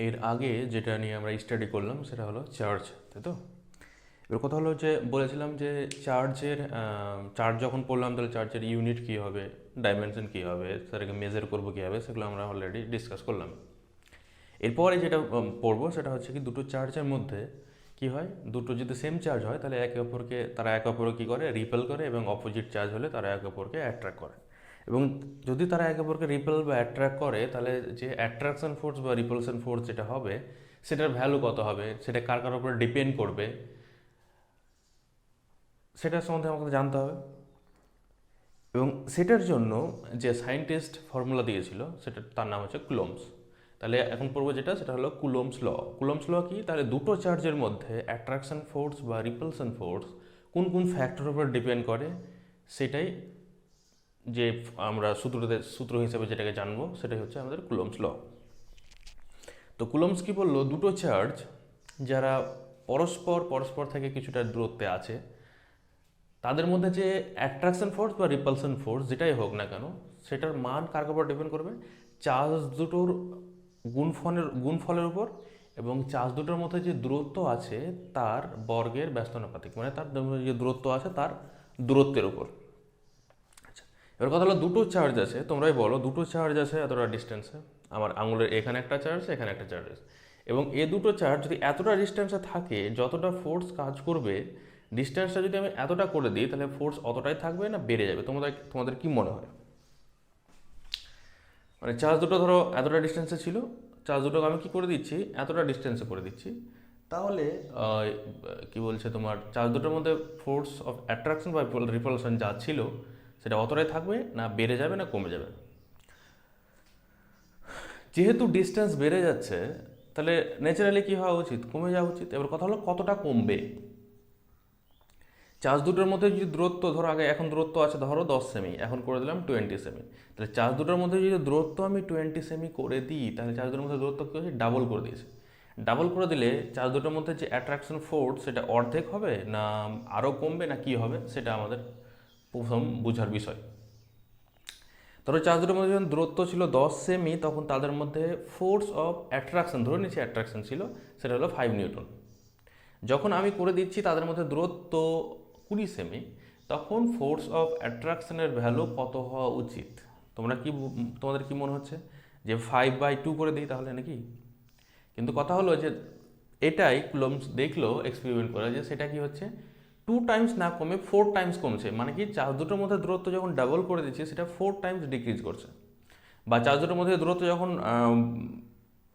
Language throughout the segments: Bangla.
এর আগে যেটা নিয়ে আমরা স্টাডি করলাম সেটা হলো চার্জ, তাই তো? এবার কথা হলো যে বলেছিলাম যে চার্জ যখন পড়লাম তাহলে চার্জের ইউনিট কী হবে, ডাইমেনশন কী হবে, সেটাকে মেজার করবো কী হবে, সেগুলো আমরা অলরেডি ডিসকাস করলাম। এরপরে যেটা পড়বো সেটা হচ্ছে কি দুটো চার্জের মধ্যে কি হয়, দুটো যদি সেম চার্জ হয় তাহলে তারা একে অপরকে কী করে, রিপেল করে, এবং অপোজিট চার্জ হলে তারা একে অপরকে অ্যাট্রাক্ট করে। এবং যদি তারা একে অপরকে রিপেল বা অ্যাট্রাক্ট করে তাহলে যে অ্যাট্রাকশন ফোর্স বা রিপালশন ফোর্স যেটা হবে সেটার ভ্যালু কত হবে, সেটা কার কার উপর ডিপেন্ড করবে, সেটার সম্বন্ধে আমাকে জানতে হবে। এবং সেটার জন্য যে সায়েন্টিস্ট ফর্মুলা দিয়েছিল সেটা তার নাম হচ্ছে কুলম্বস। তাহলে এখন পড়বো যেটা, সেটা হলো কুলম্বস ল। কুলম্বস ল কি? তাহলে দুটো চার্জের মধ্যে অ্যাট্রাকশন ফোর্স বা রিপালশন ফোর্স কোন কোন ফ্যাক্টরের উপর ডিপেন্ড করে, সেটাই যে আমরা সূত্র হিসেবে যেটাকে জানবো সেটাই হচ্ছে আমাদের কুলম্বস ল। তো কুলম্বস কি বললো, দুটো চার্জ যারা পরস্পর পরস্পর থেকে কিছুটা দূরত্বে আছে তাদের মধ্যে যে অ্যাট্রাকশন ফোর্স বা রিপালশন ফোর্স যেটাই হোক না কেন, সেটার মান কার উপর ডিপেন্ড করবে? চার্জ দুটোর গুণফলের উপর, এবং চার্জ দুটোর মধ্যে যে দূরত্ব আছে তার বর্গের ব্যস্তানুপাতিক, মানে তার যে দূরত্ব আছে তার দূরত্বের উপর। আচ্ছা, এবার কথা হলো দুটো চার্জ আছে, তোমরাই বলো, দুটো চার্জ আছে এতটা ডিস্টেন্সে, আমার আঙুলের এখানে একটা চার্জ, এখানে একটা চার্জ আছে, এবং এ দুটো চার্জ যদি এতটা ডিস্টেন্সে থাকে, যতটা ফোর্স কাজ করবে, ডিস্টেন্সটা যদি আমি এতটা করে দিই তাহলে ফোর্স অতটাই থাকবে না বেড়ে যাবে? তোমাদের কি মনে হয়? মানে চার্জ দুটো ধরো এতটা ডিস্টেন্সে ছিল, চার্জ দুটোকে আমি কি করে দিচ্ছি, এতটা ডিস্টেন্সে করে দিচ্ছি, তাহলে কি বলছে তোমার, চার্জ দুটোর মধ্যে ফোর্স অফ অ্যাট্রাকশন বা রিপালশন যা ছিল সেটা অতটাই থাকবে না বেড়ে যাবে না কমে যাবে? যেহেতু ডিস্টেন্স বেড়ে যাচ্ছে তাহলে ন্যাচারালি কী হওয়া উচিত, কমে যাওয়া উচিত। এবার কথা হলো কতটা কমবে। চার্জ দুটোর মধ্যে যদি দূরত্ব ধরো, আগে এখন দূরত্ব আছে ধরো 10 সেমি, এখন করে দিলাম 20 সেমি, তাহলে চার্জ দুটোর মধ্যে যদি দূরত্ব আমি 20 সেমি করে দিই তাহলে চার্জ দুটোর মধ্যে দূরত্ব কী হচ্ছে, ডাবল করে দিয়েছে। ডাবল করে দিলে চার্জ দুটোর মধ্যে যে অ্যাট্রাকশন ফোর্স সেটা অর্ধেক হবে না আরও কমবে না কী হবে, সেটা আমাদের প্রথম বোঝার বিষয়। ধরো চার্জ দুটোর মধ্যে যখন দূরত্ব ছিল 10 সেমি, তখন তাদের মধ্যে ফোর্স অফ অ্যাট্রাকশন, ধরে নিচ্ছি অ্যাট্রাকশন ছিল, সেটা হলো 5 নিউটন। যখন আমি করে দিচ্ছি তাদের মধ্যে দূরত্ব 20 সেমি, তখন ফোর্স অফ অ্যাট্রাকশনের ভ্যালু কত হওয়া উচিত? তোমাদের কি মনে হচ্ছে যে 5/2 করে দিই তাহলে নাকি? কিন্তু কথা হলো যে এটাই কুলম্বস দেখলো এক্সপেরিমেন্ট করে যে সেটা কি হচ্ছে, 2 টাইমস না কমে 4 টাইমস কমছে। মানে কি, চার্জ দুটোর মধ্যে দূরত্ব যখন ডাবল করে দিচ্ছি সেটা 4 টাইমস ডিক্রিজ করছে, বা চার্জ দুটোর মধ্যে দূরত্ব যখন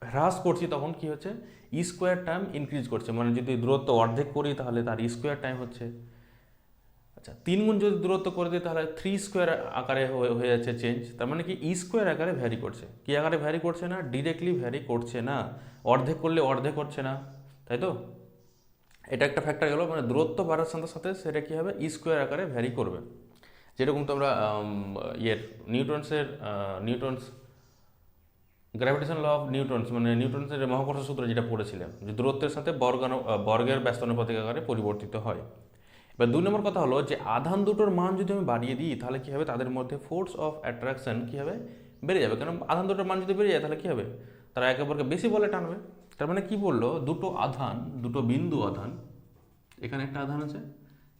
হ্রাস করছি তখন কি হচ্ছে, স্কোয়ার টাইম ইনক্রিজ করছে। মানে যদি দূরত্ব অর্ধেক করি তাহলে তার স্কোয়ার টাইম হচ্ছে। আচ্ছা, 3 গুণ যদি দূরত্ব করে দিই তাহলে 3 স্কোয়ার আকারে হয়ে যাচ্ছে চেঞ্জ। তার মানে কি, স্কোয়ার আকারে ভ্যারি করছে। কি আকারে ভ্যারি করছে না? ডিরেক্টলি ভ্যারি করছে না। অর্ধেক করলে অর্ধেক হচ্ছে না, তাই তো? এটা একটা ফ্যাক্টর গেল, মানে দূরত্ব বাড়ার সাথে সাথে সেটা কী হবে, স্কোয়ার আকারে ভ্যারি করবে। যেরকম তোমরা Newton's gravitation law of Newton's, মানে নিউটনসের মহাকর্ষ সূত্র যেটা পড়েছিলাম, যে দূরত্বের সাথে বর্গের ব্যস্তানুপাতিক আকারে পরিবর্তিত হয়। এবার 2 নম্বর কথা হলো যে আধান দুটোর মান যদি আমি বাড়িয়ে দিই তাহলে কী হবে, তাদের মধ্যে ফোর্স অফ অ্যাট্রাকশন কী হবে, বেড়ে যাবে। কারণ আধান দুটোর মান যদি বেড়ে যায় তাহলে কী হবে, তারা একে অপরকে বেশি বলে টানবে। তার মানে কি বললো, দুটো বিন্দু আধান, এখানে একটা আধান আছে,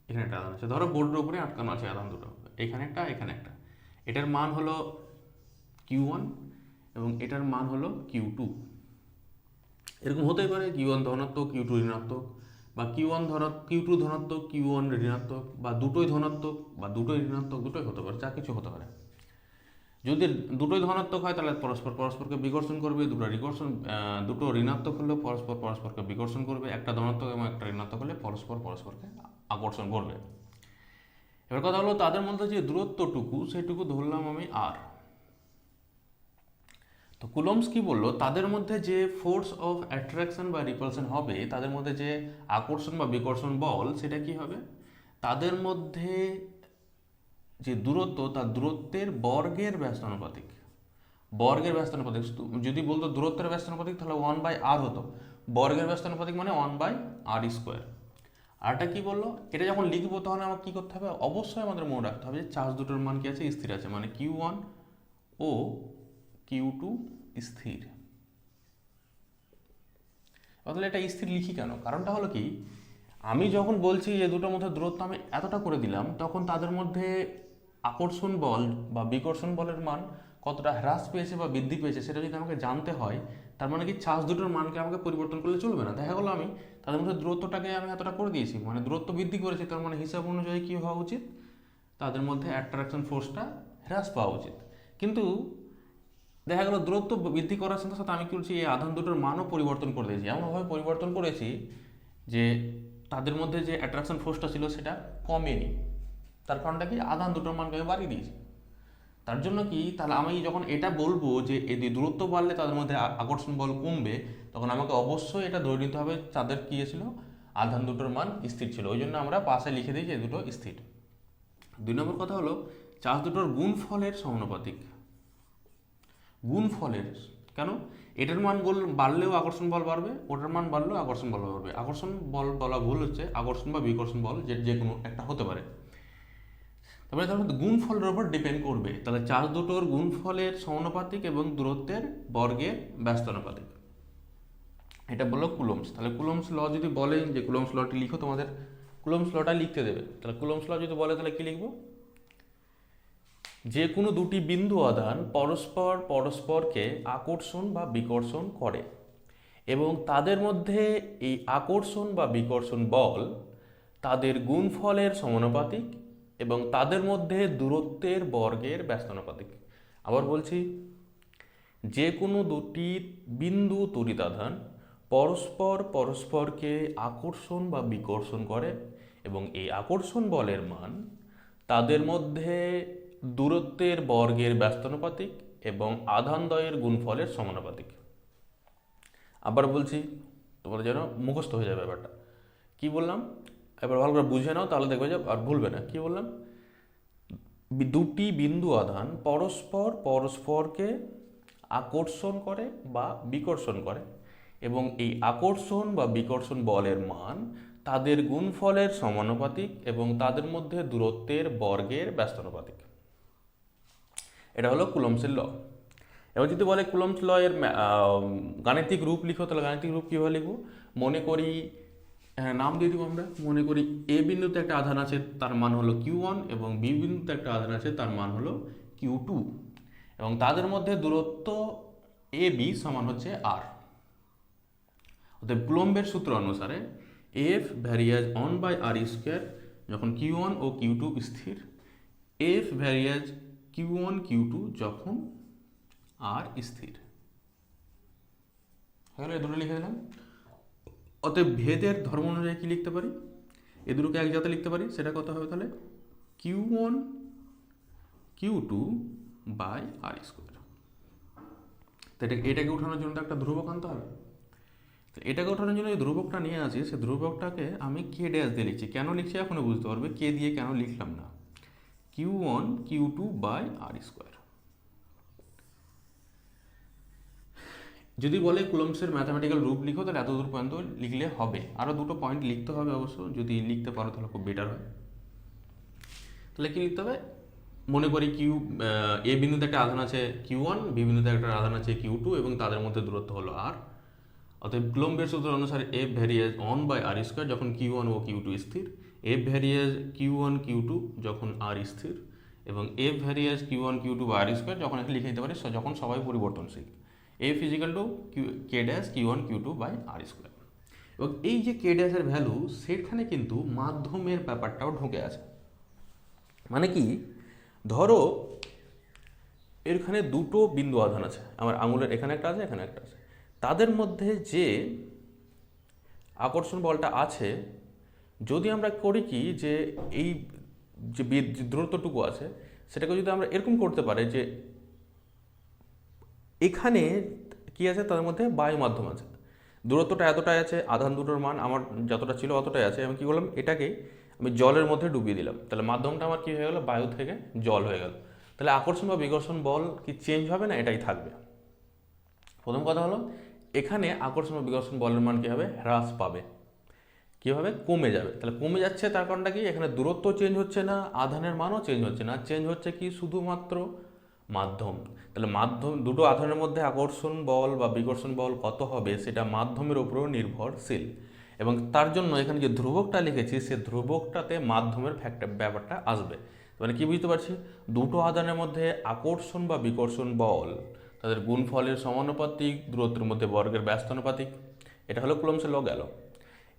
এখানে একটা আধান আছে, ধরো বোর্ডের উপরে আটকানো আছে আধান দুটো, এখানে একটা এখানে একটা, এটার মান হলো Q1 এবং এটার মান হলো Q2। এরকম হতেই পারে Q1 ধনাত্মক Q2 ঋণাত্মক, বা Q2 ধনাত্মক Q1 ঋণাত্মক, বা দুটোই ধনাত্মক বা দুটোই ঋণাত্মক, দুটোই হতে পারে, যা কিছু হতে পারে। যদি দুটোই ধনাত্মক হয় তাহলে পরস্পর পরস্পরকে বিকর্ষণ করবে, দুটো ঋণাত্মক হলে পরস্পর পরস্পরকে বিকর্ষণ করবে, একটা ধনাত্মক এবং একটা ঋণাত্মক হলে পরস্পর পরস্পরকে আকর্ষণ করবে। এবার কথা হলো তাদের মধ্যে যে দূরত্বটুকু সেইটুকু ধরলাম আমি আর। তো কুলম্বস কি বললো, তাদের মধ্যে যে ফোর্স অফ অ্যাট্রাকশন বা রিপালশন হবে, তাদের মধ্যে যে আকর্ষণ বা বিকর্ষণ বল, সেটা কি হবে, তাদের মধ্যে যে দূরত্ব তার দূরত্বের বর্গের ব্যস্তানুপাতিক। যদি বলতো দূরত্বের ব্যস্তানুপাতিক তাহলে 1/r হতো, বর্গের ব্যস্তানুপাতিক মানে 1/r²। আরটা কি বললো, এটা যখন লিখবো তখন আমাকে কী করতে হবে, অবশ্যই আমাদের মনে রাখতে হবে যে চার্জ দুটোর মান কি আছে, স্থির আছে, মানে Q1 ও Q2 স্থির। তাহলে এটা স্থির লিখি কেন? কারণটা হলো কি, আমি যখন বলছি যে দুটোর মধ্যে দূরত্ব আমি এতটা করে দিলাম, তখন তাদের মধ্যে আকর্ষণ বল বা বিকর্ষণ বলের মান কতটা হ্রাস পেয়েছে বা বৃদ্ধি পেয়েছে সেটা যদি আমাকে জানতে হয়, তার মানে কি চার্জ দুটোর মানকে আমাকে পরিবর্তন করলে চলবে না। দেখা গেলো আমি তাদের মধ্যে দূরত্বটাকে আমি এতটা করে দিয়েছি, মানে দূরত্ব বৃদ্ধি করেছি, তার মানে হিসাব অনুযায়ী কী হওয়া উচিত, তাদের মধ্যে অ্যাট্রাকশন ফোর্সটা হ্রাস পাওয়া উচিত। কিন্তু দেখা গেল দূরত্ব বৃদ্ধি করার সাথে সাথে আমি কি করছি, এই আধান দুটোর মানও পরিবর্তন করে দিয়েছি। এমনভাবে পরিবর্তন করেছি যে তাদের মধ্যে যে অ্যাট্রাকশন ফোর্সটা ছিল সেটা কমেনি। তার কারণটা কি, আধান দুটোর মানকে আমি বাড়িয়ে দিয়েছি। তার জন্য কি, তাহলে আমি যখন এটা বলবো যে এই দূরত্ব বাড়লে তাদের মধ্যে আকর্ষণ বল কমবে, তখন আমাকে অবশ্যই এটা ধরে নিতে হবে তাদের কী ছিল, আধান দুটোর মান স্থির ছিল। ওই জন্য আমরা পাশে লিখে দিই যে দুটো স্থির। 2 নম্বর কথা হলো চার্জ দুটোর গুণফলের সমানুপাতিক। গুণফলের কেন, এটার মান বাড়লেও আকর্ষণ বল বাড়বে, ওটার মান বাড়লেও আকর্ষণ বল বাড়বে। আকর্ষণ বল বলা ভুল হচ্ছে, আকর্ষণ বা বিকর্ষণ বল যে কোনো একটা হতে পারে। তারপরে তার মধ্যে গুণফলের উপর ডিপেন্ড করবে। তাহলে চার্জ দুটোর গুণফলের সমানুপাতিক এবং দূরত্বের বর্গের ব্যস্তানুপাতিক। এটা বললো কুলম্বস। তাহলে কুলম্বস ল যদি বলে যে কুলম্বস লটি লিখো, তোমাদের কুলম্বস লটা লিখতে দেবে। তাহলে কুলম্বস ল যদি বলে তাহলে কি লিখবো, যে কোনো দুটি বিন্দু আধান পরস্পরকে আকর্ষণ বা বিকর্ষণ করে এবং তাদের মধ্যে এই আকর্ষণ বা বিকর্ষণ বল তাদের গুণফলের সমানুপাতিক এবং তাদের মধ্যে দূরত্বের বর্গের ব্যস্তানুপাতিক। আবার বলছি, যে কোনো দুটি বিন্দু তড়িতাধান পরস্পরকে আকর্ষণ বা বিকর্ষণ করে এবং এই আকর্ষণ বলের মান তাদের মধ্যে দূরত্বের বর্গের ব্যস্তানুপাতিক এবং আধানদ্বয়ের গুণফলের সমানুপাতিক। আবার বলছি, তোমাদের যেন মুখস্থ হয়ে যাবে ব্যাপারটা। কি বললাম এবার ভালো করে বুঝে নাও, তাহলে দেখবে যে আর ভুলবে না। কি বললাম, দুটি বিন্দু আধান পরস্পরকে আকর্ষণ করে বা বিকর্ষণ করে এবং এই আকর্ষণ বা বিকর্ষণ বলের মান তাদের গুণফলের সমানুপাতিক এবং তাদের মধ্যে দূরত্বের বর্গের ব্যস্তানুপাতিক। এটা হলো কুলম্বসের ল। এবার যদি বলে কুলম্বস ল এর গাণিতিক রূপ লিখো, তাহলে গাণিতিক রূপ কীভাবে লিখবো, মনে করি নাম দিয়ে দিব আমরা। মনে করি এ বিন্দুতে একটা আধান আছে, তার মান হলো Q1 এবং বি বিন্দুতে একটা আধান আছে, তার মান হলো Q2 এবং তাদের মধ্যে দূরত্ব AB সমান হচ্ছে R। অতএব কুলম্বের সূত্র অনুসারে F ভ্যারিয়াজ 1/r², যখন Q1 ও Q2 স্থির, F ভ্যারিয়াজ Q1 Q2 যখন R স্থির। হয়ে গেল, এ দুটো লিখে দিলাম। অতএব ভেদের ধর্ম অনুযায়ী কী লিখতে পারি, এ দুটোকে এক জায়গাতে লিখতে পারি। সেটা কত হবে তাহলে, Q1 Q2/r²। তো এটাকে উঠানোর জন্য তো একটা ধ্রুবক আনতে হবে। তো এটাকে ওঠানোর জন্য যে ধ্রুবকটা নিয়ে আসি, সেই ধ্রুবকটাকে আমি কে ড্যাশ দিয়ে লিখছি। কেন লিখছি এখনও বুঝতে পারবে, কে দিয়ে কেন লিখলাম না। Q1 Q2/r²। যদি বলে কুলম্বসের ম্যাথামেটিক্যাল রূপ লিখো, তাহলে এত দূর পর্যন্ত লিখলে হবে। আরও দুটো পয়েন্ট লিখতে হবে অবশ্য, যদি লিখতে পারো তাহলে খুব বেটার হয়। তাহলে কি লিখতে হবে, মনে করি এ বিন্দুতে একটা আধান আছে Q1, বি বিন্দুতে একটা আধান আছে Q2 এবং তাদের মধ্যে দূরত্ব হলো R। অতএব কুলম্বের সূত্র অনুসারে F ভ্যারিয়াজ 1/r² যখন Q1 ও Q2 স্থির, F ভ্যারিয়াজ Q1 Q2 যখন R স্থির এবং F ভ্যারিয়াজ Q1 Q2/r² যখন এখানে লিখে দিতে পারি যখন সবাই পরিবর্তনশীল। F equal to K dash Q1 Q2/r²। এবং এই যে কে ড্যাশের ভ্যালু, সেখানে কিন্তু মাধ্যমের ব্যাপারটাও ঢুকে আছে। মানে কি, ধরো এখানে দুটো বিন্দু আধান আছে, আমার আঙুলের এখানে একটা আছে, এখানে একটা আছে, তাদের মধ্যে যে আকর্ষণ বলটা আছে, যদি আমরা করি কি যে এই যে দূরত্বটুকু আছে সেটাকে যদি আমরা এরকম করতে পারি যে এখানে কি আছে, তাদের মধ্যে বায়ু মাধ্যম আছে, দূরত্বটা এতটাই আছে, আধান দুটোর মান আমার যতটা ছিল অতটাই আছে। আমি কী করলাম, এটাকে আমি জলের মধ্যে ডুবিয়ে দিলাম, তাহলে মাধ্যমটা আমার কী হয়ে গেল, বায়ু থেকে জল হয়ে গেল। তাহলে আকর্ষণ বা বিকর্ষণ বল কি চেঞ্জ হবে না, এটাই থাকবে। প্রথম কথা হলো, এখানে আকর্ষণ বা বিকর্ষণ বলের মান কী হবে, হ্রাস পাবে। কীভাবে, কমে যাবে। তাহলে কমে যাচ্ছে তার কারণটা কি, এখানে দূরত্ব চেঞ্জ হচ্ছে না, আধানের মানও চেঞ্জ হচ্ছে না, চেঞ্জ হচ্ছে কি শুধুমাত্র মাধ্যম। তাহলে মাধ্যম, দুটো আধানের মধ্যে আকর্ষণ বল বা বিকর্ষণ বল কত হবে সেটা মাধ্যমের উপরও নির্ভরশীল, এবং তার জন্য এখানে যে ধ্রুবকটা লিখেছি সে ধ্রুবকটাতে মাধ্যমের ব্যাপারটা আসবে। মানে কি বুঝতে পারছি, দুটো আধানের মধ্যে আকর্ষণ বা বিকর্ষণ বল তাদের গুণফলের সমানুপাতিক, দূরত্বের মধ্যে বর্গের ব্যস্তানুপাতিক। এটা হলো কুলম্বসের ল গেল।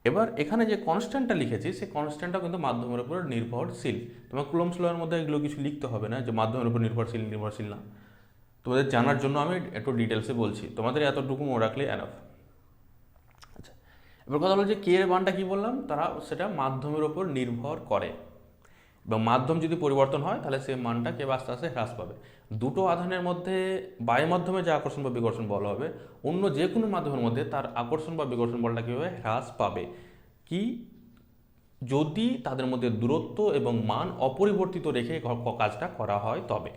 এবার এখানে যে কনস্ট্যান্টটা লিখেছি সেই কনস্ট্যান্টটা কিন্তু মাধ্যমের উপর নির্ভরশীল। তোমার কুলম্বস লয়ের মধ্যে এগুলো কিছু লিখতে হবে না যে মাধ্যমের উপর নির্ভরশীল না। তোমাদের জানার জন্য আমি একটু ডিটেলসে বলছি, তোমাদের এতটুকু মনে রাখলে এনাফ। আচ্ছা, এবার কথা হলো যে কে এর মানটা কি বললাম, তারা সেটা মাধ্যমের উপর নির্ভর করে, এবং মাধ্যম যদি পরিবর্তন হয় তাহলে সেই মানটা কে আস্তে আস্তে হ্রাস পাবে। দুটো আধানের মধ্যে বায়ু মাধ্যমে যে আকর্ষণ বা বিকর্ষণ বল হবে, অন্য যে কোনো মাধ্যমের মধ্যে তার আকর্ষণ বা বিকর্ষণ বলটা কীভাবে হ্রাস পাবে, কি যদি তাদের মধ্যে দূরত্ব এবং মান অপরিবর্তিত রেখে কাজটা করা হয় তবে।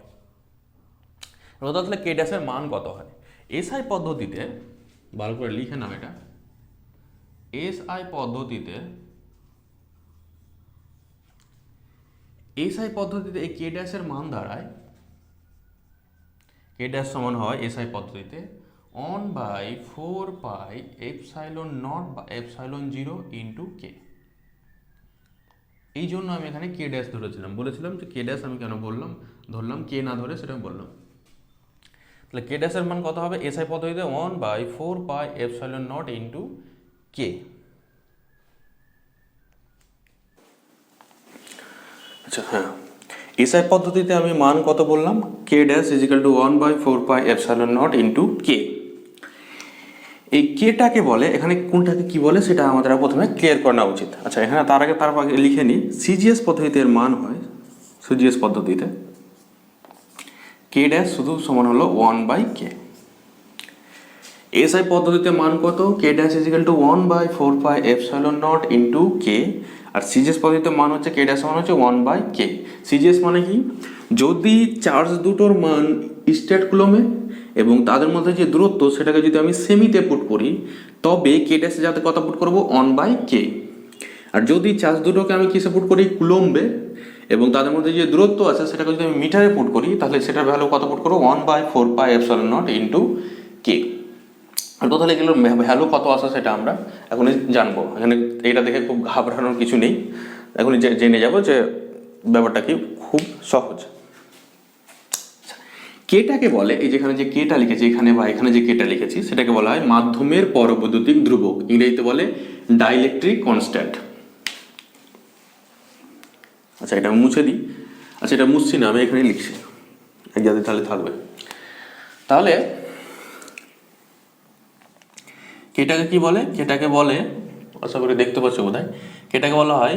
তাহলে কে ড্যাশের মান কত হয় এসআই পদ্ধতিতে, ভালো করে লিখে নাও এটা। এসআই পদ্ধতিতে এই কে ড্যাশের মান দাঁড়ায়, কে ড্যাশ সমান হয় এসআই পদ্ধতিতে 1/4 এপসাইলন নট বা এপসাইলন 0 ইন্টু কে। এই জন্য আমি এখানে কে ড্যাশ ধরেছিলাম, বলেছিলাম যে কে ড্যাশ আমি কেন ধরলাম কে না ধরে সেটা আমি বললাম। তাহলে কে ড্যাশের মান কত হবে এসআই পদ্ধতিতে 1/4 এপসাইলন নট ইন্টু কে। আচ্ছা হ্যাঁ, এসআই পদ্ধতিতে আমি মান কত বললাম, K dash equal to 1/4 epsilon not into K. এই কেটাকে বলে, এখানে কোনটাকে কি বলে সেটা আমাদের প্রথমে ক্লিয়ার করা উচিত। আচ্ছা এখানে তার আগে লিখে নিই, সিজিএস পদ্ধতিতে এর মান হয়, সিজিএস পদ্ধতিতে কে ড্যাশ শুধু সমান হলো 1/k। এসআই পদ্ধতিতে মান কত, K dash equal to 1/4 epsilon not into K. আর সিজিএস পদ্ধতিতে মান হচ্ছে কে ড্যাশ মান হচ্ছে 1/k। সিজিএস মানে কি, যদি চার্জ দুটোর মান স্টেট কুলমে এবং তাদের মধ্যে যে দূরত্ব সেটাকে যদি আমি সেমিতে পুট করি, তবে কে ড্যাশে যাতে কত পুট করবো 1/k। আর যদি চার্জ দুটোকে আমি কিসে পুট করি কুলম্বে, এবং তাদের মধ্যে যে দূরত্ব আছে সেটাকে যদি আমি মিটারে পুট করি, তাহলে সেটার ভ্যালু কত পুট করবো 1/4 এপসাইলন নট ইন্টু কে। আর টোটাল এগুলোর ভ্যালু কত আসে সেটা আমরা এখনই জানবো। এখানে এটা দেখে খুব ঘাবড়ানোর কিছু নেই, এখনই জেনে যাবো যে ব্যাপারটা কি, খুব সহজ। কেটাকে বলে, এই যেখানে যে কেটা লিখেছি এখানে বা এখানে যে কেটা লিখেছি সেটাকে বলা হয় মাধ্যমের পরবৈদ্যুতিক ধ্রুবক, ইংরেজিতে বলে ডাইইলেকট্রিক কনস্ট্যান্ট। আচ্ছা এটা আমি মুছে দিই। আচ্ছা এটা মুছছি না, আমি এখানে লিখছি যাতে তাহলে থাকবে। তাহলে কেটাকে কি বলে, কেটাকে বলে, আশা করি দেখতে পাচ্ছ বোধহয়, কেটাকে বলা হয়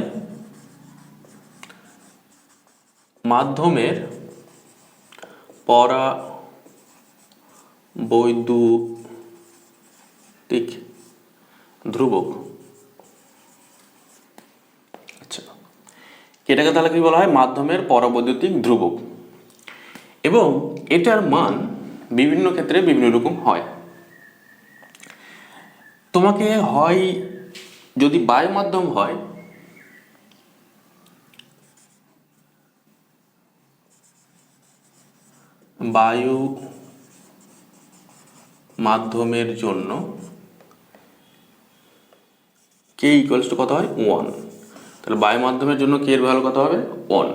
মাধ্যমের পরাবৈদ্যুতিক ধ্রুবক। আচ্ছা এটাকে তাহলে কি বলা হয়, মাধ্যমের পরাবৈদ্যুতিক ধ্রুবক। এবং এটার মান বিভিন্ন ক্ষেত্রে বিভিন্ন রকম হয়। তোমাকে হয় যদি বায়ু মাধ্যম হয়, বায়ু মাধ্যমের জন্য কে ইকুয়ালস টু কত হয় 1। তাহলে বায়ু মাধ্যমের জন্য কে এর ভ্যালু কত হবে 1।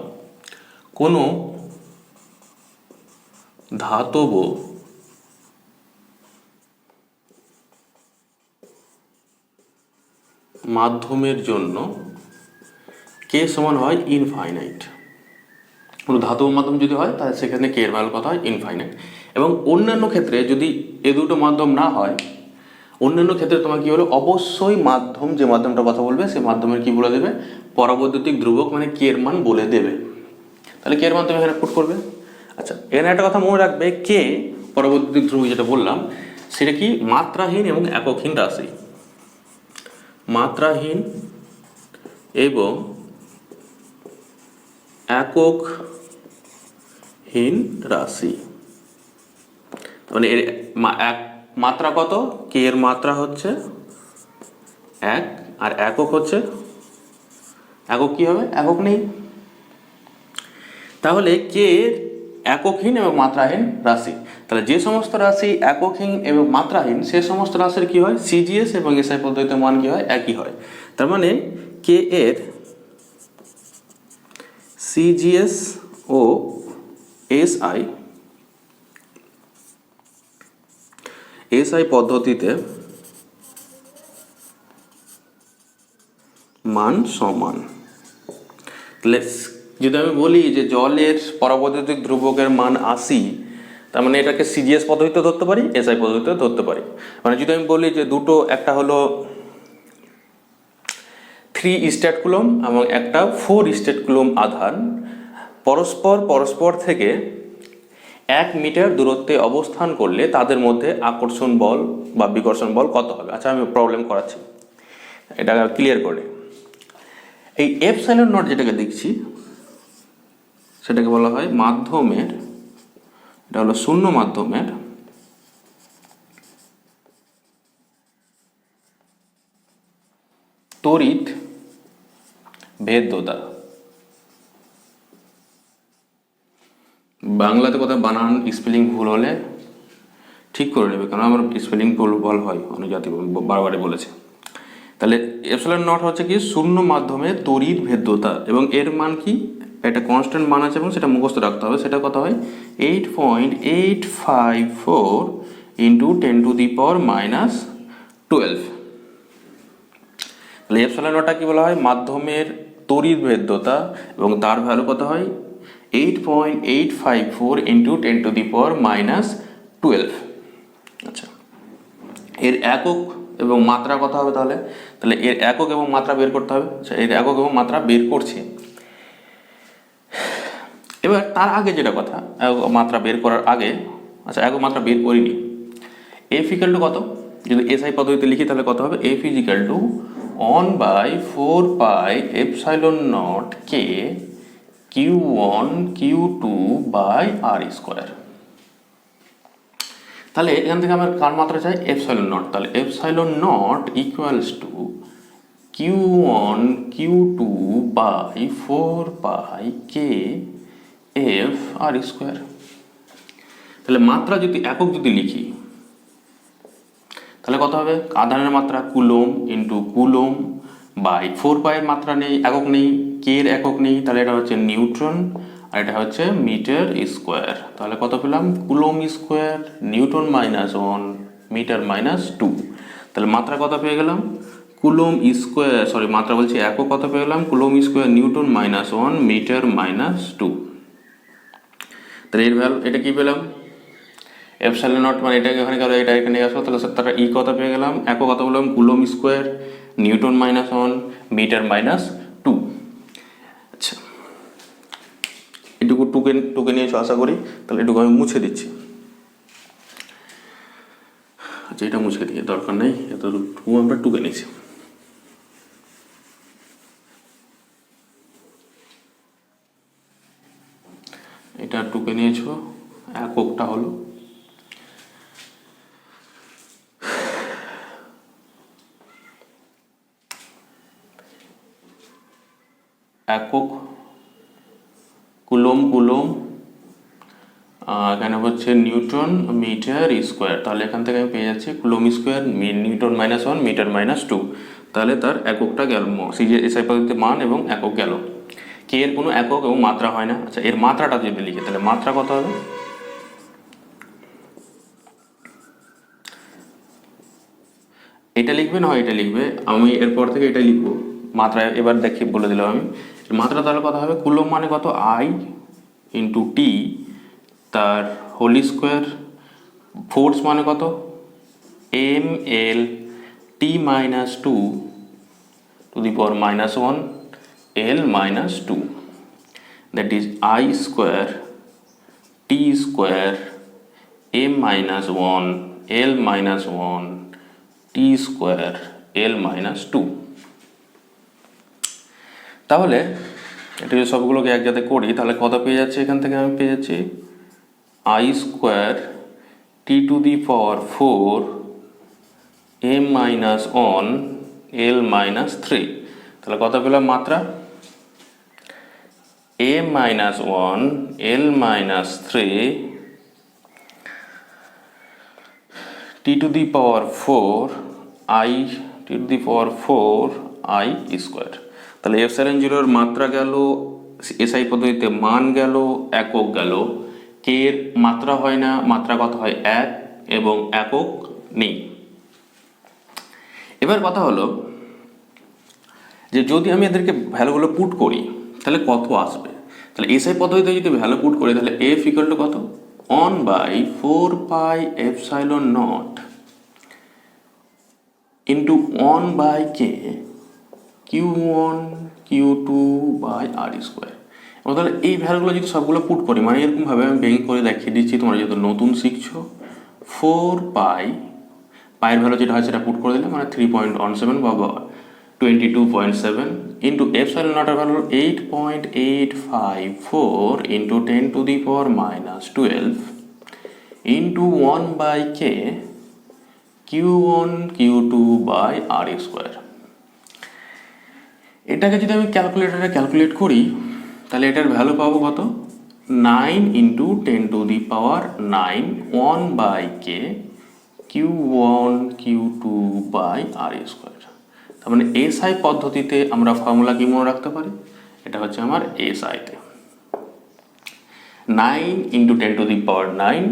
কোনো ধাতব মাধ্যমের জন্য কে সমান হয় ইনফাইনাইট। কোনো ধাতব মাধ্যম যদি হয় তাহলে সেখানে কে এর ভ্যালু কত হয় ইনফাইনাইট। এবং অন্যান্য ক্ষেত্রে যদি এ দুটো মাধ্যম না হয়, অন্যান্য ক্ষেত্রে তোমার কি হলো, অবশ্যই মাধ্যম যে মাধ্যমটা কথা বলবে সেই মাধ্যমের কি বলে দেবে, পরাবৈদ্যুতিক ধ্রুবক মানে কে এর মান বলে দেবে। তাহলে কে এর মান তুমি এখানে পুট করবে। আচ্ছা এখানে একটা কথা মনে রাখবে, কে পরাবৈদ্যুতিক ধ্রুবক যেটা বললাম সেটা কি মাত্রাহীন এবং এককহীন রাশি। মাত্রাহীন এবং এককহীন রাশি, মানে এর এক মাত্রা কত, কে এর মাত্রা হচ্ছে 1 আর একক হচ্ছে, একক কি হবে, একক নেই। তাহলে কে এককহীন এবং মাত্রাহীন রাশি। তাহলে যে সমস্ত রাশি এককহীন এবং মাত্রাহীন সে সমস্ত রাশির কি হয়, সিজিএস এবং এসআই পদ্ধতিতে মান কি হয়, একই হয়। তার মানে কে এর সিজিএস ও এসআই পদ্ধতিতে মান সমান। তাহলে যদি আমি বলি যে জলের পরাবৈদ্যুতিক ধ্রুবকের মান 80, তার মানে এটাকে সিজিএস পদ্ধতিতে ধরতে পারি, এসআই পদ্ধতিতে ধরতে পারি। মানে যদি আমি বলি যে দুটো, একটা হলো 3 স্টেট কুলম এবং একটা 4 স্টেট কুলম আধান পরস্পর থেকে 1 মিটার দূরত্বে অবস্থান করলে তাদের মধ্যে আকর্ষণ বল বা বিকর্ষণ বল কত হবে। আচ্ছা, আমি প্রবলেম করাচ্ছি, এটা ক্লিয়ার করে। এই এপসাইলন নট যেটাকে দেখছি সেটাকে বলা হয় মাধ্যমের, এটা হলো শূন্য মাধ্যমের তড়িৎ ভেদ্যতা। বাংলাতে কোথাও বানান স্পেলিং ভুল হলে ঠিক করে নেবে, কারণ আমার স্পেলিং ভুল হয়, অনেক জাতি বারবারই বলেছে। তাহলে এপসাইলন নট হচ্ছে কি শূন্য মাধ্যমে তড়িৎ ভেদ্যতা, এবং এর মান কি, একটা কনস্ট্যান্ট মান আছে এবং সেটা মুখস্থ রাখতে হবে। সেটা কত হয়, 8.854 ইন্টু 10⁻⁻12। তাহলে এপসাইলন নটটা কি বলা হয়, মাধ্যমের তড়িৎ ভেদ্যতা, এবং তার ভ্যালু কত হয় 8.854 ইন্টু 10⁻⁻12। আচ্ছা, এর একক এবং মাত্রা কত হবে তাহলে? তাহলে এর একক এবং মাত্রা বের করতে হবে। আচ্ছা, এর একক এবং মাত্রা বের করছি। এবার তার আগে যেটা কথা, মাত্রা বের করার আগে, আচ্ছা একক মাত্রা বের করিনি। এফ ইকাল টু কত, যদি এসআই পদ্ধতিতে লিখি তাহলে কত হবে, F is equal to 1/4πε0 K Q1 Q2 by R square. তাহলে এখান থেকে আমার কার মাত্রা চাই, এপসাইলন নট। তাহলে epsilon naught equals to Q1 Q2 by 4π F R square. তাহলে মাত্রা যদি একক যদি লিখি তাহলে কত হবে, আধানের মাত্রা কুলম ইন্টু কুলম বাই 4π এর মাত্রা নেই, একক নেই, কে এর একক নেই, তাহলে এটা হচ্ছে নিউটন আর এটা হচ্ছে মিটার স্কোয়ার। তাহলে কত পেলাম, কুলম স্কোয়ার নিউটন -1 মিটার -2। তাহলে মাত্রা কত পেয়ে গেলাম, কুলম স্কোয়ার, সরি মাত্রা বলছি একক কত পেয়ে গেলাম, কুলম স্কোয়ার নিউটন -1 মিটার -2। তাহলে এর ভ্যালু এটা কি পেলাম, এপসাইলন নট মানে এটা এখানে গেল, এটা এখানে আসলো, তাহলে তারা ই কত পেয়ে গেলাম, একক কত বললাম, কুলম স্কোয়ার নিউটন -1 মিটার -2। আচ্ছা, এটুকু টুকে নিয়েছো আশা করি। তাহলে এটুকু আমি মুছে দিচ্ছি। আচ্ছা, এটা মুছে দিয়ে দরকার নেই, এতটুকু আমরা টুকে নিয়েছি। এটা টুকে নিয়েছো, এককটা হলো একক কুলম, এখানে হচ্ছে নিউটন মিটার স্কোয়ার। তাহলে এখান থেকে আমি পেয়ে যাচ্ছি কুলম স্কোয়ার নিউটন -1 মিটার -2। তাহলে তার এককটা গেল, এসআই পদ্ধতিতে মান এবং একক গেল। কে এর কোনো একক এবং মাত্রা হয় না। আচ্ছা, এর মাত্রাটা যদি লিখি তাহলে মাত্রা কত হবে, এটা লিখবে না হয় এটা লিখবে, আমি এরপর থেকে এটা লিখবো মাত্রা। এবার দেখি বলে দিলাম আমি মাত্রা, তাহলে কত হবে, কুলম মানে কত, আই ইন্টু টি তার হোল স্কোয়ার, ফোর্স মানে কত, M L T -2 to the power -1 L -2, that is I square T square M -1 L -1 T square L -2। তাহলে এটা যদি সবগুলোকে এক জায়গায় করি তাহলে কত পেয়ে যাচ্ছে, এখান থেকে আমি পেয়ে যাচ্ছি I square T to the power 4 M -1 L -3। তাহলে কত পেলাম মাত্রা, a minus 1 l minus 3 t to the power 4 I t to the power 4 I square. তাহলে এপসাইলন জিরোর মাত্রা গেল, এসআই পদ্ধতিতে মান গেল, একক গেল। কে এর মাত্রা হয় না, মাত্রা কত হয় 1 এবং একক নেই। এবার কথা হলো যে যদি আমি এদেরকে ভ্যালুগুলো পুট করি তাহলে কত আসবে। তাহলে এসআই পদ্ধতিতে যদি ভ্যালু পুট করি তাহলে এফ ইকুয়াল টু কত, 1/4 pi epsilon not into 1/k Q1 Q2 by R square. এবং তাহলে এই ভ্যালুগুলো যদি সবগুলো পুট করি, মানে এরকমভাবে আমি ব্যাঙ্ক করে দেখিয়ে দিচ্ছি, তোমরা যেহেতু নতুন শিখছো। 4 পাইয়ের ভ্যালু যেটা হয় সেটা পুট করে দিলে, মানে 3.17 বা 22.7 ইন্টু এপসাইলন নটের value 8.854 into 10 to the power minus 12 into 1/k Q1 Q2 by R square. এটাকে যদি আমি ক্যালকুলেটারে ক্যালকুলেট করি তাহলে এটার ভ্যালু পাবো কত, 9 into 10 to the power 9 1/k Q1 Q2 by R square. তার মানে এসআই পদ্ধতিতে আমরা ফর্মুলা কি মনে রাখতে পারি, এটা হচ্ছে আমার এসআইতে 9 into 10 to the power 9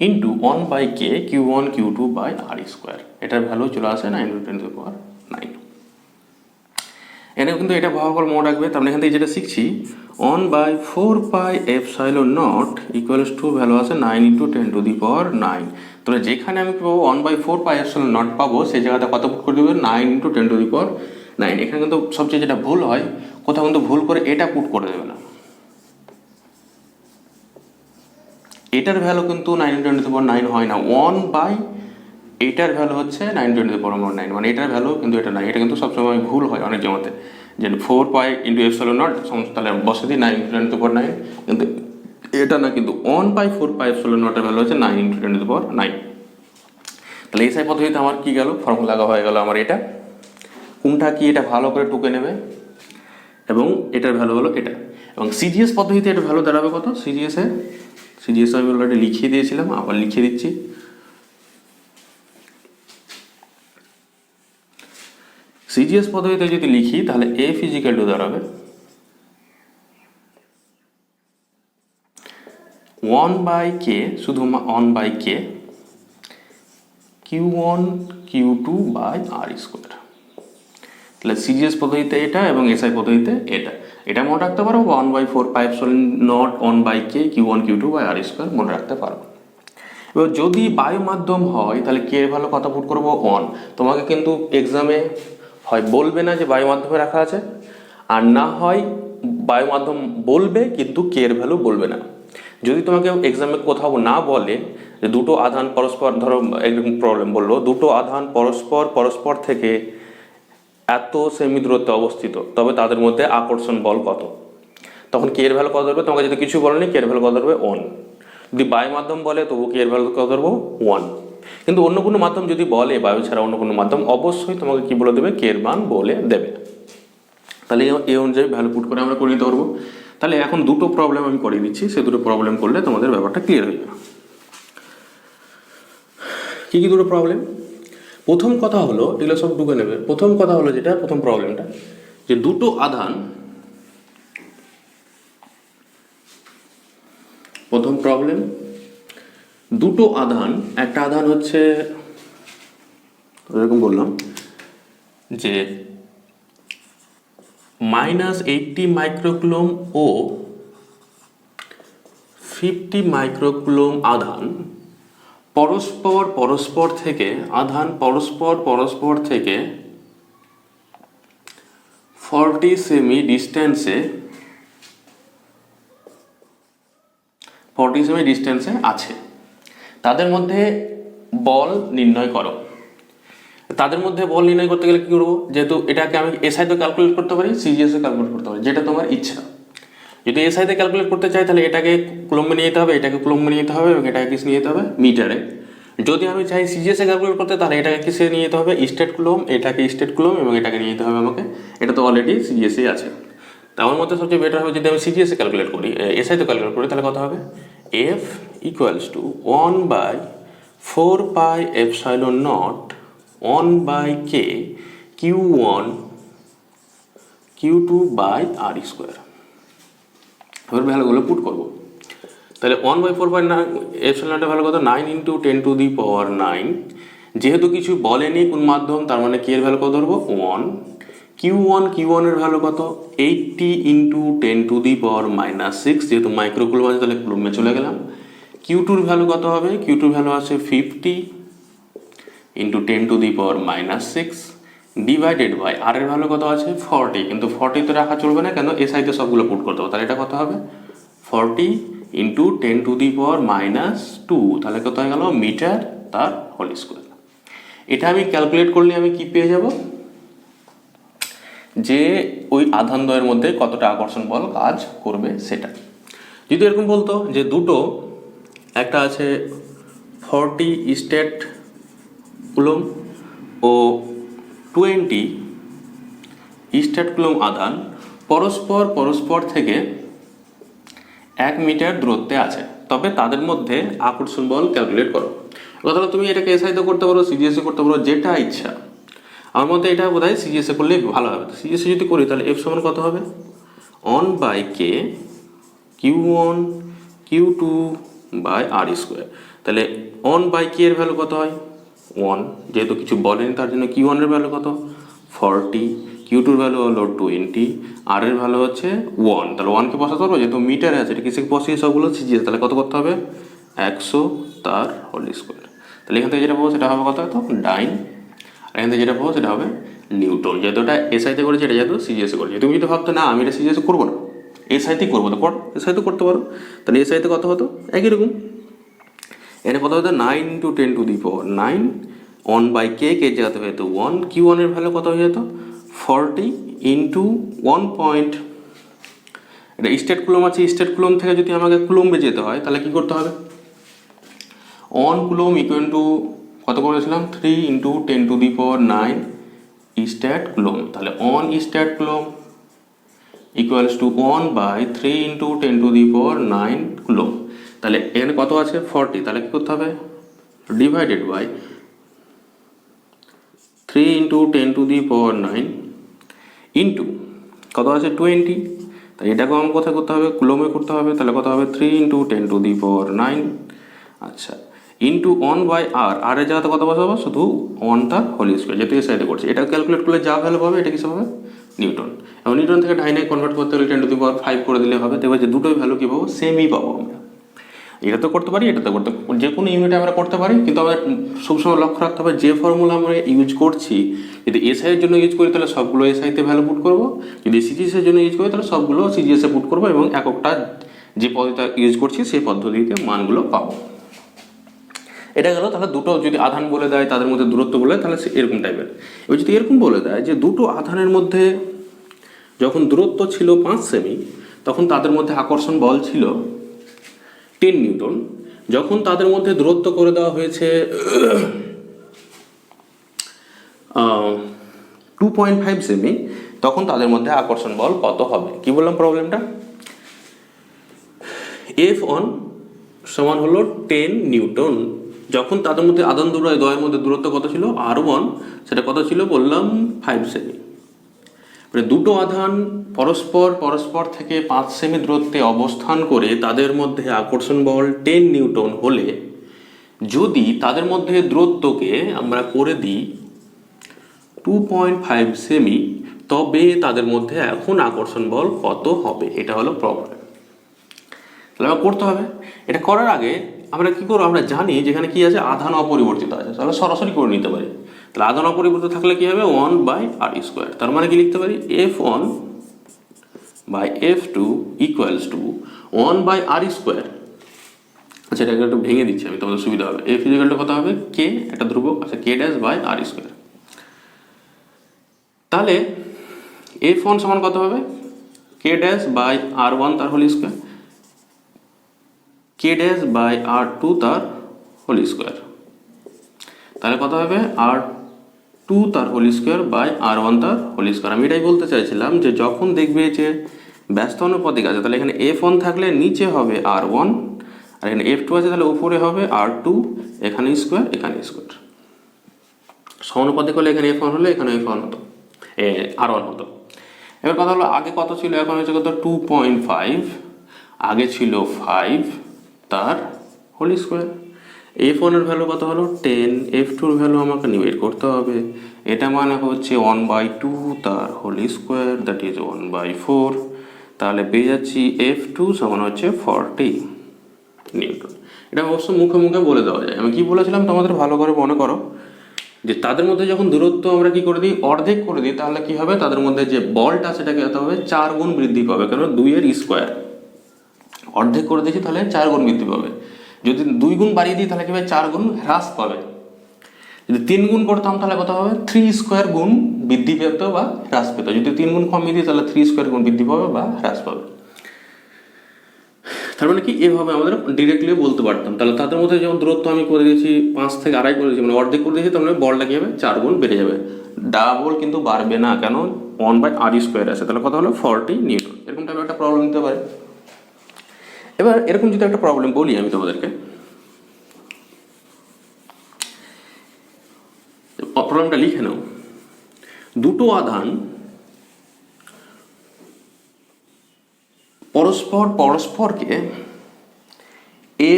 into 1/k Q1 Q2 by R square. এটার ভ্যালু চলে আসে 9 ইন্টু 10 টু দি পাওয়ার 9। এখানে কিন্তু এটা ভালো করে মনে রাখবে। তার মানে এখান থেকে যেটা শিখছি 1/4 pi epsilon naught equals to value আছে 9 ইন্টু 10 টু দি পাওয়ার 9। তাহলে যেখানে আমি পাবো 1/4 পাই এপসাইলন নট পাবো, সেই জায়গাটা কত পুট করে দেবে, 9 ইন্টু 10 টু দি পাওয়ার 9। এখানে কিন্তু সবচেয়ে যেটা ভুল হয়, কোথাও কিন্তু ভুল করে এটা পুট করে দেবে না। এটার ভ্যালু কিন্তু 9 ইন্টু 10 টু দি পাওয়ার 9 হয় না, 1 এটার ভ্যালু হচ্ছে 9 ইন্টু 10 টু দি পাওয়ার 9, মানে এটার ভ্যালু কিন্তু এটা না। এটা কিন্তু সবসময় ভুল হয় অনেক জমাতে, যে 4 পাই ইন্টু এপসাইলন নট তাহলে বসে দিই 9 ইন্টু 10 টু দি পাওয়ার 9, কিন্তু এটা না, কিন্তু 1/4 পাই এপসাইলন নটের ভ্যালু হচ্ছে 9 ইন্টু 10 টু দি পাওয়ার 9। তাহলে এসআই পদ্ধতিতে আমার কি গেল, ফর্মুলা লাগা হয়ে গেল আমার এটা। কোনটা কি এটা ভালো করে টুকে নেবে, এবং এটার ভ্যালু হলো এটা। এবং সিজিএস পদ্ধতিতে এটার ভ্যালু দাঁড়াবে কত, সিজিএস আমি অলরেডি লিখিয়ে দিয়েছিলাম, আবার লিখিয়ে দিচ্ছি। সিজিএস পদ্ধতিতে যদি লিখি তাহলে এ ফিজিক্যাল টু দাঁড়াবে 1/k, শুধু 1/k Q1 Q2 by R square. তাহলে সিজিএস পদ্ধতিতে এটা এবং এসআই পদ্ধতিতে এটা মনে রাখতে পারো, 1/4 pi epsilon nought 1/k Q1 Q2 by R square মনে রাখতে পারো। এবার যদি বায়ু মাধ্যম হয় তাহলে কে এর ভ্যালু কত পুট করবো, 1। তোমাকে কিন্তু এক্সামে হয় বলবে না যে বায়ু মাধ্যমে রাখা আছে, আর না হয় বায়ু মাধ্যম বলবে কিন্তু কে এর ভ্যালু বলবে না। যদি তোমাকে এক্সামে কোথাও না বলে যে দুটো আধান পরস্পর, ধরো এরকম প্রবলেম বললো, দুটো আধান পরস্পর থেকে এত সেমি দূরত্বে অবস্থিত, তবে তাদের মধ্যে আকর্ষণ বল কত, তখন কে এর ভ্যালু কত ধরবে। তোমাকে যদি কিছু বলেনি, কে এর ভ্যালু কত ধরবে, 1। যদি বায়ু মাধ্যম বলে তবু কে এর ভ্যালু কত ধরবো, 1। কিন্তু অন্য কোনো মাধ্যম যদি বলে, বায়ু ছাড়া অন্য কোনো মাধ্যম, অবশ্যই তোমাকে কি বলে দেবে, কে এর মান বলে দেবে। তাহলে এই অনুযায়ী ভ্যালু পুট করে আমরা করে নিতে পারবো। তাহলে এখন দুটো প্রবলেম আমি করে দিচ্ছি, সে দুটো প্রবলেম করলে তোমাদের ব্যাপারটা ক্লিয়ার হয়ে যাবে। কী কী দুটো প্রবলেম, প্রথম কথা হলো, এগুলো সব ঢুকে নেবে। প্রথম কথা হলো যেটা, প্রথম প্রবলেমটা, যে দুটো আধান, প্রথম প্রবলেম, দুটো আধান, একটা আধান হচ্ছে এরকম বললাম যে -80 মাইক্রোকুলম ও 50 মাইক্রোকুলম আধান পরস্পর থেকে 40 সেমি ডিস্টেন্সে আছে। তাদের মধ্যে বল নির্ণয় করো। তাদের মধ্যে বল নির্ণয় করতে গেলে কী করবো, যেহেতু এটাকে আমি এসআইতে ক্যালকুলেট করতে পারি, সিজিএসে ক্যালকুলেট করতে পারি, যেটা তোমার ইচ্ছা। যদি এসআইতে ক্যালকুলেট করতে চাই তাহলে এটাকে কুলম্বে নিয়ে যেতে হবে, এটাকে কুলম্বে নিয়ে যেতে হবে, এবং এটাকে কিস নিয়ে যেতে হবে, মিটারে। যদি আমি চাই সিজিএসে ক্যালকুলেট করতে, তাহলে এটাকে কিসে নিয়ে যেতে হবে, স্টেট কুলম, এটাকে স্টেট কুলম, এবং এটাকে নিয়ে যেতে হবে আমাকে। এটা তো অলরেডি সিজিএসে আছে। তো আমার মতে সবচেয়ে বেটার হবে যদি আমি সিজিএসে ক্যালকুলেট করি, এসআইতে ক্যালকুলেট করি, তাহলে কত হবে F equals to 1/4πε0 1/k Q1 Q2/r²। এবার ভ্যালুগুলো পুট করবো। তাহলে 1/4πε0 ভ্যালু কত, 9 × 10⁹। যেহেতু কিছু বলেনি কোন মাধ্যম, তার মানে কে এর ভ্যালু কত ধরবো 1। Q1 এর ভ্যালু কত 80 × 10⁻⁻6, যেহেতু মাইক্রোকুলম আছে তাহলে কুলমে চলে গেলাম। Q2 ভ্যালু কত হবে, Q2 ভ্যালু আছে 50 × 10⁻⁻6 ডিভাইডেড বাই আর এর ভ্যালু কত আছে 40, কিন্তু 40 তো রাখা চলবে না, কেন এসআইতে সবগুলো পুট করতে হবে। তাহলে এটা কত হবে 40 × 10⁻², তাহলে কত হয়ে গেল মিটার তার হোল স্কোয়ার। এটা আমি ক্যালকুলেট করলে আমি কি পেয়ে যাব, যে ওই আধান দ্বয়ের মধ্যে কতটা আকর্ষণ বল কাজ করবে সেটা। যদি এরকম বলতো যে দুটো, একটা আছে 40 স্টেট কুলম ও 20 স্টেট কুলম আধান পরস্পর থেকে 1 মিটার দূরত্বে আছে, তবে তাদের মধ্যে আকর্ষণ বল ক্যালকুলেট করো। কথাটা তুমি এটাকে এসআইতে করতে পারো, সিজিএসে করতে পারো, যেটা ইচ্ছা। আমার মতে এটা বোধহয় সিজিএসে করলে ভালো হবে। সিজিএসে যদি করি তাহলে এফ সমান কত হবে 1/k Q1 Q2/r²। তাহলে 1/k এর ভ্যালু কত হয় 1, যেহেতু কিছু বলেনি তার জন্য Q1 এর ভ্যালু কত 40, Q2 এর ভ্যালু হলো 20, আর এর ভ্যালু হচ্ছে 1। তাহলে 1কে বসাতে পারবো, যেহেতু মিটারে আছে, এটা কিসে বসিয়ে সবগুলো সিজিএস, তাহলে কত করতে হবে 100 তার হোল স্কোয়ার। তাহলে এখান থেকে যেটা পাবো সেটা হবে কত, হতো ডাইন। আর এখান থেকে যেটা পাবো সেটা হবে নিউটন। যেহেতু এটা এসআইতে করেছে, এটা যেহেতু সিজিএসে করেছে। তুমি যদি ভাবতো না আমি এটা সিজিএসে করবো না, এসআইতেই করবো, তো এসআইতে করতে পারো। তাহলে এসআইতে কত হতো একই রকম, এটা কত হতো 9 × 10⁹, 1/k, কে জায়গাতে হয়ে যেত 1। Q1 এর ভ্যালু কত হয়ে যেত 40 × 1. এটা স্টেট কুলম আছে, স্টেট কুলম থেকে যদি আমাকে কুলম্বে যেতে হয় তাহলে কি করতে হবে 1 কুলম ইকুয়াল টু কত করেছিলাম 3 × 10⁹ স্টেট কুলম। তাহলে 1 state coulomb equals to 1/3 × 10⁹ coulomb. তাহলে এখানে কত আছে 40, তাহলে কি করতে হবে ডিভাইডেড বাই 3 × 10⁹ ইন্টু কত আছে 20। তাই এটাকেও আমার কোথায় করতে হবে কুলমে করতে হবে, তাহলে কত হবে 3 × 10⁹। আচ্ছা, ইন্টু 1/r, আর এর জায়গাতে কত বসাবো শুধু 1 তার হোল স্কোয়ার, যেহেতু এই সাইডে করছে। এটা ক্যালকুলেট করলে যা ভ্যালু পাবে এটা কিসে পাবে নিউটন। এবং নিউটন থেকে ডাইনে কনভার্ট করতে হলে 10⁵ করে দিলে হবে। দেখবে যে দুটোই ভ্যালু কী পাবো সেমই পাবো আমরা। এটা তো করতে পারি, এটা তো করতে, যে কোনো ইউনিটে আমরা করতে পারি, কিন্তু আমাদের সবসময় লক্ষ্য রাখতে হবে যে ফর্মুলা আমরা ইউজ করছি, যদি এসআইয়ের জন্য ইউজ করি তাহলে সবগুলো এসআইতে ভ্যালু পুট করবো, যদি সিজিএসের জন্য ইউজ করি তাহলে সবগুলো সিজিএসে পুট করবো, এবং এককটা যে পদ্ধতিটা ইউজ করছি সেই পদ্ধতিতে মানগুলো পাবো। এটা গেল। তাহলে দুটো যদি আধান বলে দেয় তাদের মধ্যে দূরত্ব বলে, তাহলে এরকম টাইপের। এবার যদি এরকম বলে দেয় যে দুটো আধানের মধ্যে যখন দূরত্ব ছিল 5 সেমি, তখন তাদের মধ্যে আকর্ষণ বল ছিল 10 নিউটন। যখন তাদের মধ্যে দূরত্ব করে দেওয়া হয়েছে 2.5 সেমি, তখন তাদের মধ্যে আকর্ষণ বল কত হবে। কি বললাম প্রবলেমটা, F1 সমান হলো 10 নিউটন। যখন তাদের মধ্যে আধান দ্বয়ের মধ্যে দূরত্ব কত ছিল R1, সেটা কত ছিল বললাম 5 সেমি। মানে দুটো আধান পরস্পর থেকে 5 সেমি দূরত্বে অবস্থান করে তাদের মধ্যে আকর্ষণ বল 10 নিউটন হলে, যদি তাদের মধ্যে দূরত্বকে আমরা করে দিই 2.5 সেমি, তবে তাদের মধ্যে এখন আকর্ষণ বল কত হবে। এটা হলো প্রবলেম। তাহলে আমরা করতে হবে। এটা করার আগে আমরা কি করবো, আমরা জানি যেখানে কি আছে আধান অপরিবর্তিত আছে, তাহলে সরাসরি করে নিতে পারি। তাহলে আধান অপরিবর্তিত থাকলে কি হবে 1/r²। তার মানে কি লিখতে পারি F1/F2 ইকুয়ালস টু 1/r²। আচ্ছা, এটা একটু ভেঙে দিচ্ছি আমি, তোমাদের সুবিধা হবে। F ইকুয়াল টু কত হবে k, একটা ধ্রুবক, আচ্ছা k'/r²। তাহলে F1 সমান কত হবে k'/r1 তার হোল স্কোয়ার, k'/r2 তার হোল স্কোয়ার। তাহলে কত হবে r2 তার হোল স্কোয়ার বাই r1 তার হোল স্কোয়ার। আমি এটাই বলতে চাইছিলাম যে যখন দেখবে যে ব্যস্ত অনুপাতিক আছে, তাহলে এখানে F1 থাকলে নিচে হবে R1, আর এখানে F2 আছে তাহলে উপরে হবে R2, এখানে স্কোয়ার এখানে স্কোয়ার। সমানুপাতিক হলে এখানে F1 হলে এখানে F1 হতো, R1 হতো। এবার কথা হলো আগে কত ছিল, এখন হচ্ছে কত 2.5, আগে ছিল 5 তার হোল স্কোয়ার। F1 এর ভ্যালু কত হলো 10, F2 এর ভ্যালু আমাকে বের করতে হবে, এটা মানে হচ্ছে 1/2 তার হোল স্কোয়ার, দ্যাট ইজ 1/4। তাহলে পেয়ে যাচ্ছি F2 সমান হচ্ছে 40 নিউটন। এটা অবশ্য মুখে মুখে বলে দেওয়া যায়। আমি কি বলেছিলাম তোমাদের ভালো করে মনে করো, যে তাদের মধ্যে যখন দূরত্ব আমরা কি করে দিই, অর্ধেক করে দিই, তাহলে কি হবে, তাদের মধ্যে যে বলটা সেটাকে হতে হবে 4 গুণ বৃদ্ধি পাবে, কারণ 2 এর স্কোয়ার। অর্ধেক করে দিয়েছি তাহলে 4 গুণ বৃদ্ধি পাবে, যদি 2 গুণ বাড়িয়ে দিই তাহলে কি হবে 4 গুণ হ্রাস পাবে, যদি 3 গুণ করতাম তাহলে কত হবে 3 স্কোয়ার গুণ বৃদ্ধি পেত বা হ্রাস পেত, যদি 3 গুণ কমিয়ে দিই তাহলে 3 স্কোয়ার গুণ বৃদ্ধি পাবে বা হ্রাস পাবে। তার মানে কি এভাবে আমাদের ডিরেক্টলি বলতে পারতাম। তাহলে তাদের মধ্যে যেমন দূরত্ব আমি করে দিয়েছি 5 থেকে 2.5 করে দিয়েছি, মানে অর্ধেক করে দিয়েছি, তার মানে বলটা কি হবে 4 গুণ বেড়ে যাবে, ডাবল কিন্তু বাড়বে না, কেন 1/r² আছে, তাহলে কত হলো 40 নিউটন। এরকম টাইপের একটা প্রবলেম দিতে পারে। এবার এরকম যদি একটা প্রবলেম বলি আমি তোমাদেরকে, প্রবলেমটা লিখে নাও। দুটো আধান পরস্পরকে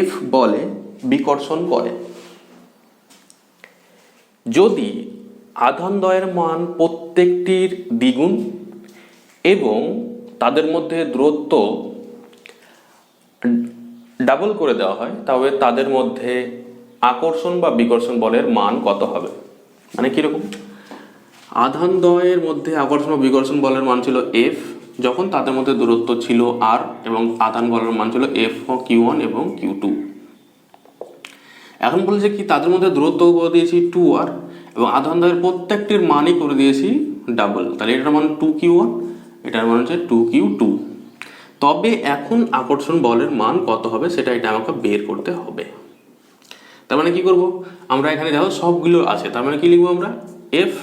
F বলে বিকর্ষণ করে। যদি আধানদ্বয়ের মান প্রত্যেকটির দ্বিগুণ এবং তাদের মধ্যে দূরত্ব ডাবল করে দেওয়া হয়, তবে তাদের মধ্যে আকর্ষণ বা বিকর্ষণ বলের মান কত হবে। মানে কীরকম, আধানদ্বয়ের মধ্যে আকর্ষণ বা বিকর্ষণ বলের মান ছিল F, যখন তাদের মধ্যে দূরত্ব ছিল R এবং আধান বলের মান ছিল F Q1 এবং Q2। এখন বলেছে কি তাদের মধ্যে দূরত্ব করে দিয়েছি 2R এবং আধানদ্বয়ের প্রত্যেকটির মানই করে দিয়েছি ডাবল, তাহলে এটার মান 2Q1, এটার মান হচ্ছে 2Q2। তবে এখন আকর্ষণ বলের মান কত হবে সেটা এটা আমাকে বের করতে হবে। তার মানে কি করব, আমরা এখানে দেখো সবগুলো আছে, তার মানে কি লিখবো আমরা F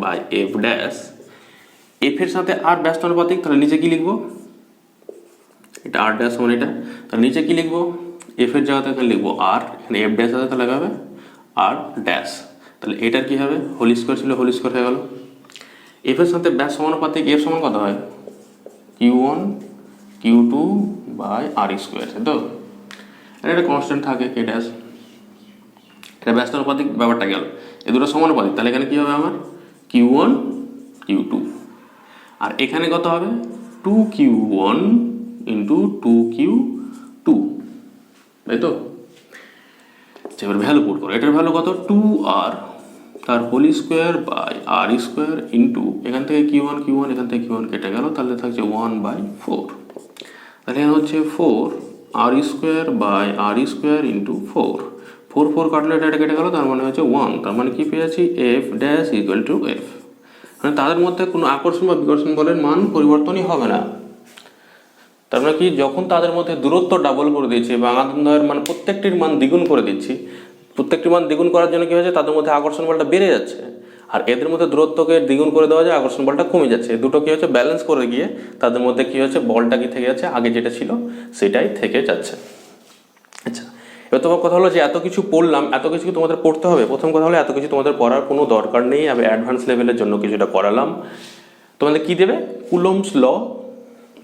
by F dash, F এর সাথে R ব্যস্ত অনুপাতিক, তাহলে নিচে কি লিখবো, এটা R ড্যাশ মানে এটা, তাহলে নিচে কি লিখবো, F এর জায়গাতে এখানে লিখবো R, এখানে F ড্যাশ আছে তাহলে হবে R ড্যাশ, তাহলে এটার কি হবে হোল স্কোয়ার ছিল হোল স্কোয়ার হয়ে গেল। F এর সাথে ব্যাস সমানুপাতিক F সমান কত হয় Q1 Q2 বাই R², তাই তো, এটা একটা কনস্ট্যান্ট থাকে K ড্যাশ, এটা ব্যস্ত অনুপাতিক ব্যাপারটা গেল, এই দুটো সমানুপাতিক, তাহলে এখানে কি হবে আমার Q1 Q2, আর এখানে কত হবে 2Q1 ইন্টু 2Q2, তাই তো। এবার ভ্যালু পুট করো, এটার ভ্যালু কত 2R তার whole square by R² into এখান থেকে Q1 এখান থেকে Q1 কেটে গেল, তাহলে থাকছে 1/4, তাহলে এখানে হচ্ছে 4R² বাই R² ইন্টু 4 কাটলে এটা কেটে গেল, তার মানে হচ্ছে 1, তার মানে কি পেয়েছি F dash equal to F, মানে তাদের মধ্যে কোনো আকর্ষণ বা বিকর্ষণ বলের মান পরিবর্তনই হবে না। তার মানে কি যখন তাদের মধ্যে দূরত্ব ডাবল করে দিয়েছি এবং আধানদ্বয়ের মান প্রত্যেকটির মান দ্বিগুণ করে দিচ্ছি, প্রত্যেকটির মান দ্বিগুণ করার জন্য কি হয়েছে তাদের মধ্যে আকর্ষণ বলটা বেড়ে যাচ্ছে, আর এদের মধ্যে দূরত্বকে দ্বিগুণ করে দেওয়া যায় আকর্ষণ বলটা কমে যাচ্ছে, দুটো কি হচ্ছে ব্যালেন্স করে গিয়ে তাদের মধ্যে কি হচ্ছে বলটা কি থেকে যাচ্ছে আগে যেটা ছিল সেটাই থেকে যাচ্ছে। আচ্ছা, এবার তোমার কথা হলো যে এত কিছু পড়লাম, এত কিছু কি তোমাদের পড়তে হবে? প্রথম কথা হলো এত কিছু তোমাদের পড়ার কোনো দরকার নেই, আমি অ্যাডভান্স লেভেলের জন্য কিছুটা করালাম। তোমাদের কি দেবে, কুলম্বস ল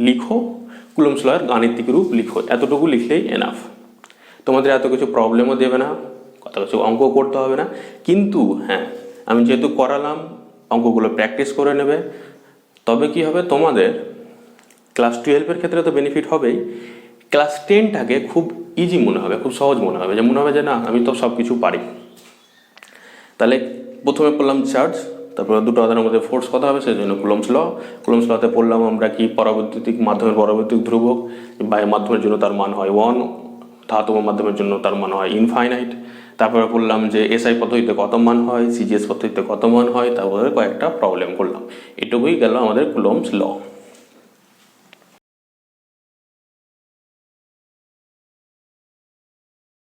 লিখো, কুলম্বস ল এর গাণিতিক রূপ লিখো, এতটুকু লিখলেই এনাফ। তোমাদের এত কিছু প্রবলেমও দেবে না, কত কিছু অঙ্ক করতে হবে না, কিন্তু হ্যাঁ আমি যেহেতু করালাম অঙ্কগুলো প্র্যাকটিস করে নেবে, তবে কি হবে তোমাদের ক্লাস 12-এর ক্ষেত্রে তো বেনিফিট হবেই, ক্লাস 10টাকে খুব ইজি মনে হবে, খুব সহজ মনে হবে, যে মনে হবে যে না আমি তো সব কিছু পারি। তাহলে প্রথমে পড়লাম চার্জ, তারপরে দুটো আধানের মধ্যে ফোর্স কত হবে সেই জন্য কুলম্বস লতে পড়লাম আমরা কি পরাবৈদ্যুতিক মাধ্যমের পরাবৈদ্যুতিক ধ্রুবক, বায়ু মাধ্যমের জন্য তার মান হয় 1, ধাতব মাধ্যমের জন্য তার মান হয় ইনফাইনাইট। তারপরে বললাম যে এসআই পদ্ধতিতে কত মান হয়, সিজিএস পদ্ধতিতে কত মান হয়, তারপরে কয়েকটা প্রবলেম করলাম। এটুকুই গেল আমাদের কুলম্বস ল।